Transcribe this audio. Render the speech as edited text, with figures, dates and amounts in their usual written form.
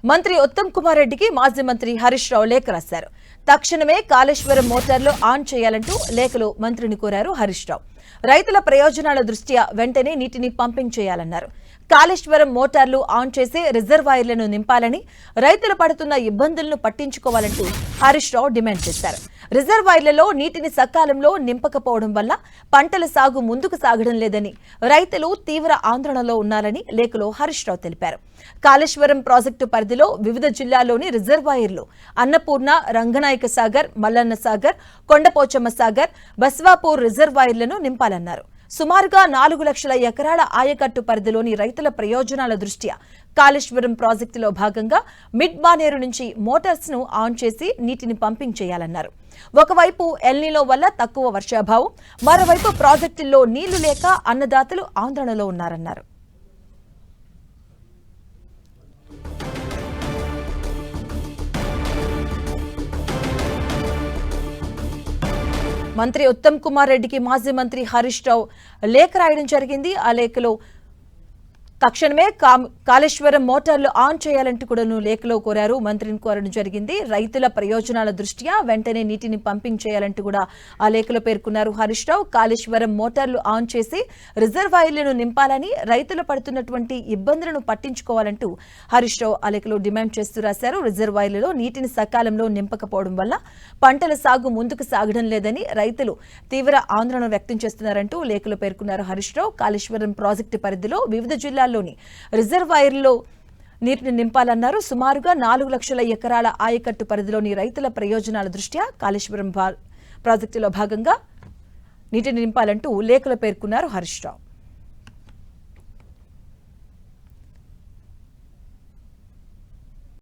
మంత్రి ఉత్తమ్ కుమార్ రెడ్డికి మాజీ మంత్రి హరీష్ రావు లేఖ రాశారు. తక్షణమే కాళేశ్వరం మోటార్లు ఆన్ చేయాలంటూ లేఖలో మంత్రిని కోరారు హరీష్ రావు. రైతుల ప్రయోజనాల దృష్ట్యా వెంటనే నీటిని పంపింగ్ చేయాలన్నారు. కాళేశ్వరం మోటార్లు ఆన్ చేసి రిజర్వాయర్లను నింపాలని, రైతులు పడుతున్న ఇబ్బందులను పట్టించుకోవాలంటూ హరీష్ రావు డిమాండ్ చేశారు. రిజర్వాయర్లలో నీటిని సకాలంలో నింపకపోవడం వల్ల పంటల సాగు ముందుకు సాగడం లేదని, రైతులు తీవ్ర ఆందోళనలో ఉన్నారని లేఖలో హరీష్ రావు తెలిపారు. కాళేశ్వరం ప్రాజెక్టు పరిధిలో వివిధ జిల్లాల్లోని రిజర్వాయర్లు అన్నపూర్ణ, రంగనాయక సాగర్, మల్లన్న సాగర్, కొండపోచమ్మ సాగర్, బస్వాపూర్ రిజర్వాయర్లను నింపాలన్నారు. సుమారుగా 4 లక్షల ఎకరాల ఆయకట్టు పరిధిలోని రైతుల ప్రయోజనాల దృష్ట్యా కాళేశ్వరం ప్రాజెక్టులో భాగంగా మిడ్ బానేరు నుంచి మోటార్స్ ను ఆన్ చేసి నీటిని పంపింగ్ చేయాలన్నారు. ఒకవైపు ఎల్నినో వల్ల తక్కువ వర్షాభావం, మరోవైపు ప్రాజెక్టుల్లో నీళ్లు లేక అన్నదాతలు ఆందోళనలో ఉన్నారన్నారు. మంత్రి ఉత్తమ్ కుమార్ రెడ్డికి మాజీ మంత్రి హరీష్ రావు లేఖ రాయడం జరిగింది. ఆ లేఖలో తక్షణమే కాళేశ్వరం మోటార్లు ఆన్ చేయాలంటూ కూడా లేఖలో కోరారు. మంత్రిని కోరడం జరిగింది. రైతుల ప్రయోజనాల దృష్ట్యా వెంటనే నీటిని పంపింగ్ చేయాలంటూ కూడా ఆ లేఖలో పేర్కొన్నారు హరీష్ రావు. కాళేశ్వరం మోటార్లు ఆన్ చేసి రిజర్వాయర్లను నింపాలని, రైతులు పడుతున్నటువంటి ఇబ్బందులను పట్టించుకోవాలంటూ హరీష్ రావు ఆ లేఖలో డిమాండ్ చేస్తూ రాశారు. రిజర్వాయర్లలో నీటిని సకాలంలో నింపకపోవడం వల్ల పంటల సాగు ముందుకు సాగడం లేదని, రైతులు తీవ్ర ఆందోళన వ్యక్తం చేస్తున్నారంటూ లేఖలో పేర్కొన్నారు హరీష్ రావు. కాళేశ్వరం ప్రాజెక్టు పరిధిలో వివిధ జిల్లాల్లోని రిజర్వాయర్లో నీటిని నింపాలన్నారు. సుమారుగా 4 లక్షల ఎకరాల ఆయకట్టు పరిధిలోని రైతుల ప్రయోజనాల దృష్ట్యా కాళేశ్వరం ప్రాజెక్టులో భాగంగా నీటిని నింపాలంటూ లేఖలో పేర్కొన్నారు హరీష్ రావు.